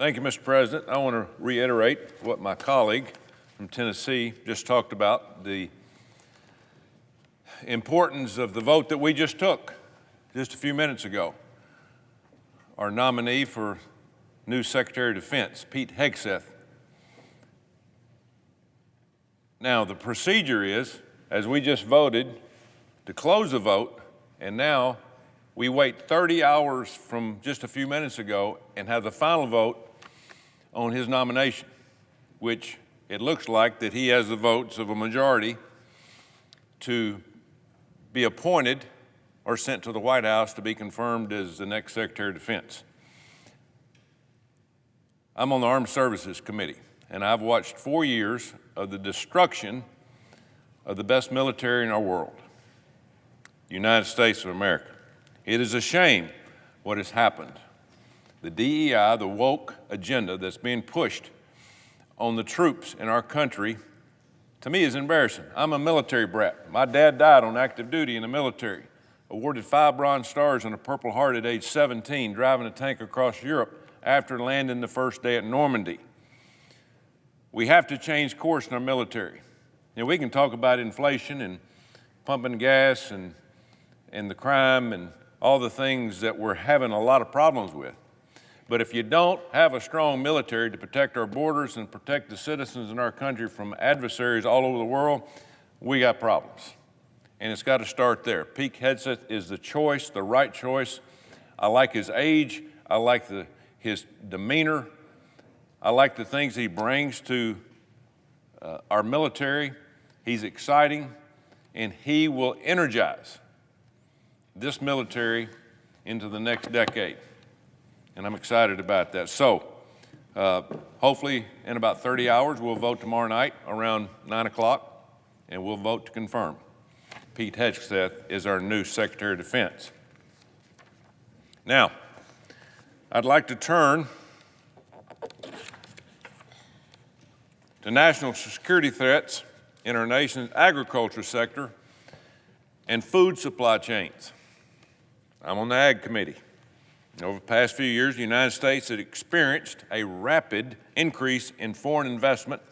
Thank you, Mr. President. I want to reiterate what my colleague from Tennessee just talked about, the importance of the vote that we just took just a few minutes ago. Our nominee for new Secretary of Defense, Pete Hegseth. Now, the procedure is, as we just voted, to close the vote, and now we wait 30 hours from just a few minutes ago and have the final vote on his nomination, which it looks like that he has the votes of a majority to be appointed or sent to the White House to be confirmed as the next Secretary of Defense. I'm on the Armed Services Committee, and I've watched 4 years of the destruction of the best military in our world, the United States of America. It is a shame what has happened. The DEI, the woke agenda that's being pushed on the troops in our country, to me is embarrassing. I'm a military brat. My dad died on active duty in the military, awarded 5 Bronze Stars and a Purple Heart at age 17, driving a tank across Europe after landing the first day at Normandy. We have to change course in our military. You know, we can talk about inflation and pumping gas and the crime and all the things that we're having a lot of problems with. But if you don't have a strong military to protect our borders and protect the citizens in our country from adversaries all over the world, we got problems. And it's got to start there. Pete Hegseth is the choice, the right choice. I like his age. I like his demeanor. I like the things he brings to our military. He's exciting, and he will energize this military into the next decade. And I'm excited about that. So hopefully in about 30 hours, we'll vote tomorrow night around 9 o'clock, and we'll vote to confirm Pete Hegseth is our new Secretary of Defense. Now, I'd like to turn to national security threats in our nation's agriculture sector and food supply chains. I'm on the Ag Committee. Over the past few years, the United States has experienced a rapid increase in foreign investment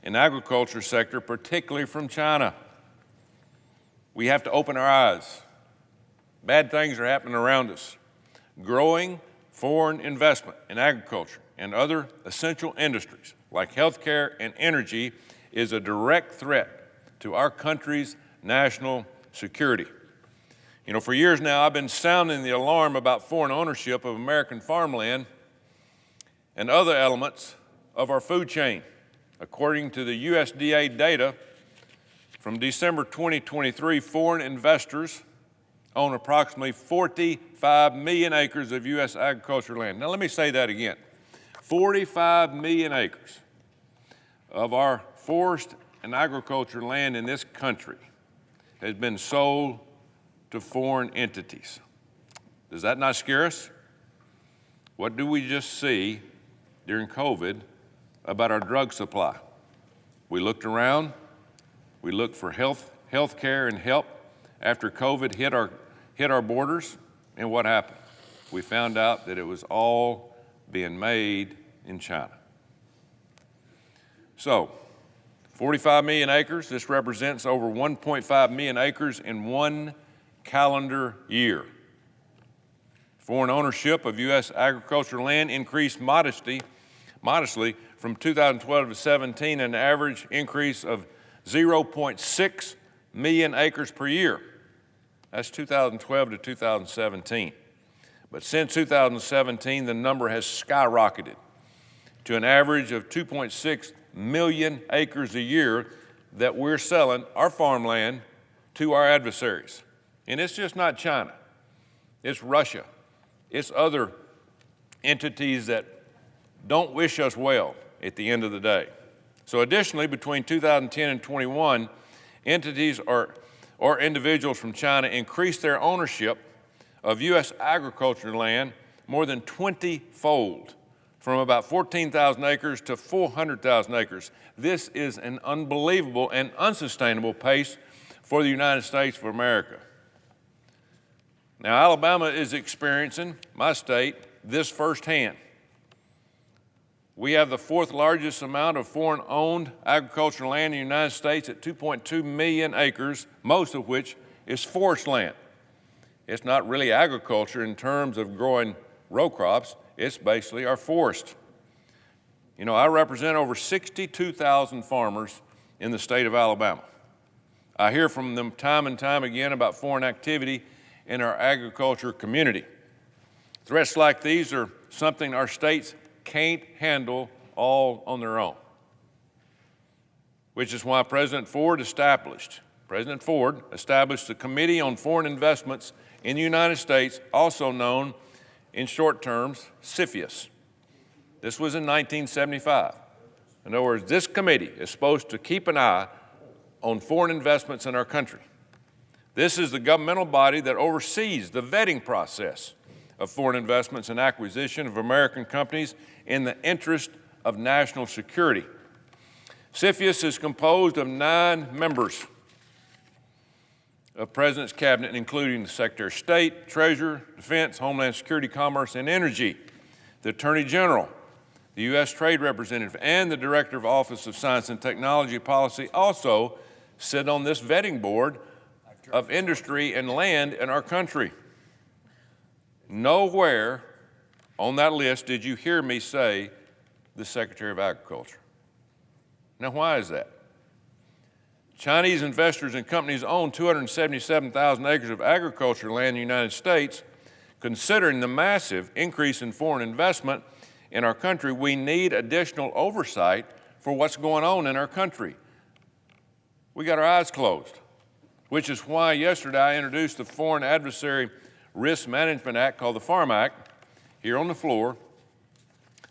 in the agriculture sector, particularly from China. We have to open our eyes. Bad things are happening around us. Growing foreign investment in agriculture and other essential industries like healthcare and energy is a direct threat to our country's national security. You know, for years now, I've been sounding the alarm about foreign ownership of American farmland and other elements of our food chain. According to the USDA data from December 2023, foreign investors own approximately 45 million acres of U.S. agricultural land. Now, let me say that again. 45 million acres of our forest and agricultural land in this country has been sold to foreign entities. Does that not scare us? What do we just see during COVID about our drug supply? We looked around, we looked for health care and help after COVID hit our borders, and what happened? We found out that it was all being made in China. So, 45 million acres, this represents over 1.5 million acres in one calendar year. Foreign ownership of U.S. agricultural land increased modestly from 2012 to 17, an average increase of 0.6 million acres per year. That's 2012 to 2017. But since 2017, the number has skyrocketed to an average of 2.6 million acres a year that we're selling our farmland to our adversaries. And it's just not China. It's Russia. It's other entities that don't wish us well at the end of the day. So additionally, between 2010 and 21, entities or individuals from China increased their ownership of U.S. agricultural land more than 20-fold, from about 14,000 acres to 400,000 acres. This is an unbelievable and unsustainable pace for the United States of America. Now, Alabama is experiencing, my state, this firsthand. We have the fourth largest amount of foreign-owned agricultural land in the United States at 2.2 million acres, most of which is forest land. It's not really agriculture in terms of growing row crops. It's basically our forest. You know, I represent over 62,000 farmers in the state of Alabama. I hear from them time and time again about foreign activity in our agriculture community. Threats like these are something our states can't handle all on their own, which is why President Ford established the Committee on Foreign Investments in the United States, also known in short terms, CFIUS. This was in 1975. In other words, this committee is supposed to keep an eye on foreign investments in our country. This is the governmental body that oversees the vetting process of foreign investments and acquisition of American companies in the interest of national security. CFIUS is composed of 9 members of President's Cabinet, including the Secretary of State, Treasurer, Defense, Homeland Security, Commerce, and Energy, the Attorney General, the U.S. Trade Representative, and the Director of Office of Science and Technology Policy also sit on this vetting board of industry and land in our country. Nowhere on that list did you hear me say the Secretary of Agriculture. Now, why is that? Chinese investors and companies own 277,000 acres of agriculture land in the United States. Considering the massive increase in foreign investment in our country, we need additional oversight for what's going on in our country. We got our eyes closed, which is why yesterday I introduced the Foreign Adversary Risk Management Act, called the Farm Act, here on the floor,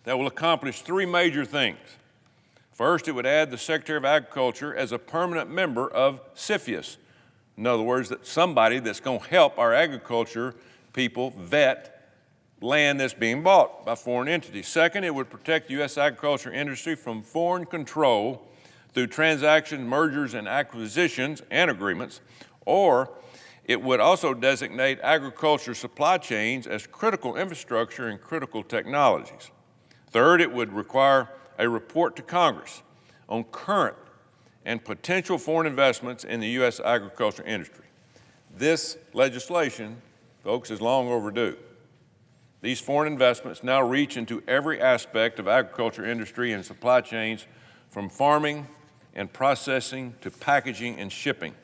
that will accomplish 3 major things. First, it would add the Secretary of Agriculture as a permanent member of CFIUS. In other words, that somebody that's going to help our agriculture people vet land that's being bought by foreign entities. Second, it would protect the U.S. agriculture industry from foreign control through transactions, mergers, and acquisitions and agreements, or it would also designate agriculture supply chains as critical infrastructure and critical technologies. Third, it would require a report to Congress on current and potential foreign investments in the U.S. agriculture industry. This legislation, folks, is long overdue. These foreign investments now reach into every aspect of agriculture industry and supply chains, from farming and processing to packaging and shipping.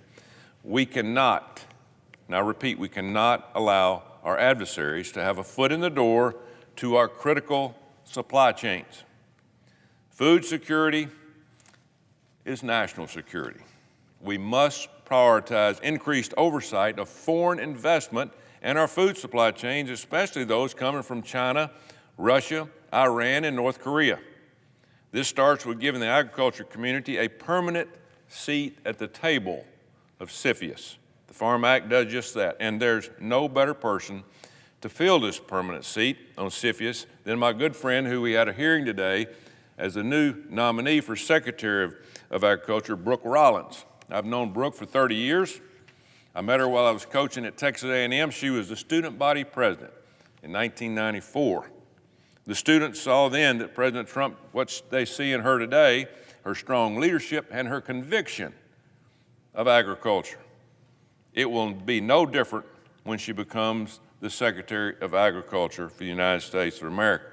We cannot, and I repeat, we cannot allow our adversaries to have a foot in the door to our critical supply chains. Food security is national security. We must prioritize increased oversight of foreign investment in our food supply chains, especially those coming from China, Russia, Iran, and North Korea. This starts with giving the agriculture community a permanent seat at the table of CFIUS. The Farm Act does just that, and there's no better person to fill this permanent seat on CFIUS than my good friend who we had a hearing today as the new nominee for Secretary of Agriculture, Brooke Rollins. I've known Brooke for 30 years. I met her while I was coaching at Texas A&M. She was the student body president in 1994. The students saw then that President Trump, what they see in her today, her strong leadership and her conviction of agriculture. It will be no different when she becomes the Secretary of Agriculture for the United States of America.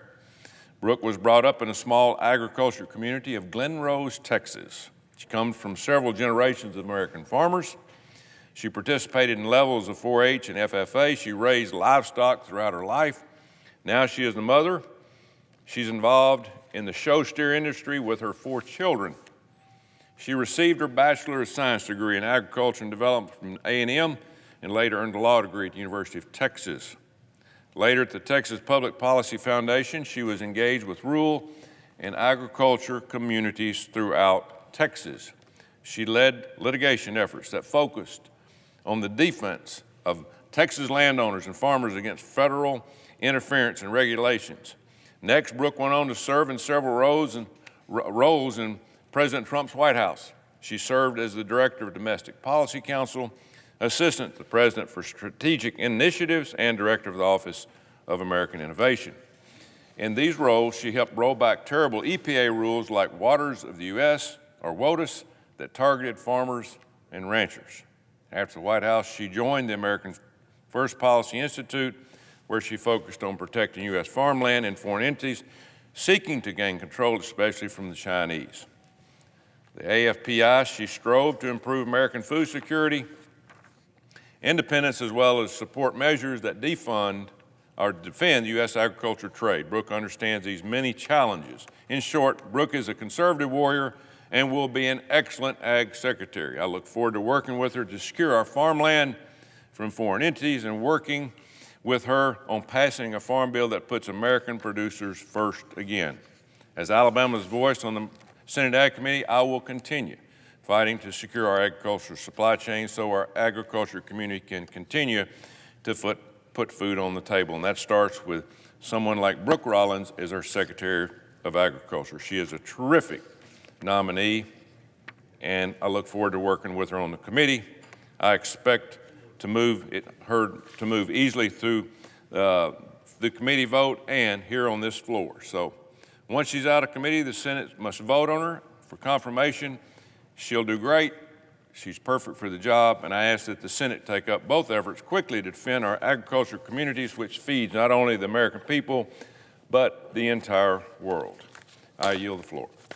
Brooke was brought up in a small agriculture community of Glen Rose, Texas. She comes from several generations of American farmers. She participated in levels of 4-H and FFA. She raised livestock throughout her life. Now she is a mother. She's involved in the show steer industry with her 4 children. She received her Bachelor of Science degree in Agriculture and Development from A&M and later earned a law degree at the University of Texas. Later at the Texas Public Policy Foundation, she was engaged with rural and agriculture communities throughout Texas. She led litigation efforts that focused on the defense of Texas landowners and farmers against federal interference and regulations. Next, Brooke went on to serve in several roles in President Trump's White House. She served as the Director of Domestic Policy Council, Assistant to the President for Strategic Initiatives, and Director of the Office of American Innovation. In these roles, she helped roll back terrible EPA rules like Waters of the U.S., or WOTUS, that targeted farmers and ranchers. After the White House, she joined the American First Policy Institute, where she focused on protecting U.S. farmland and foreign entities seeking to gain control, especially from the Chinese. The AFPI, she strove to improve American food security, independence, as well as support measures that defend U.S. agriculture trade. Brooke understands these many challenges. In short, Brooke is a conservative warrior and will be an excellent ag secretary. I look forward to working with her to secure our farmland from foreign entities and working with her on passing a farm bill that puts American producers first again. As Alabama's voice on the Senate Ag Committee, I will continue fighting to secure our agricultural supply chain so our agriculture community can continue to put food on the table. And that starts with someone like Brooke Rollins as our Secretary of Agriculture. She is a terrific nominee, and I look forward to working with her on the committee. I expect her to move easily through the committee vote and here on this floor. So once she's out of committee, the Senate must vote on her for confirmation. She'll do great. She's perfect for the job, and I ask that the Senate take up both efforts quickly to defend our agriculture communities, which feeds not only the American people, but the entire world. I yield the floor.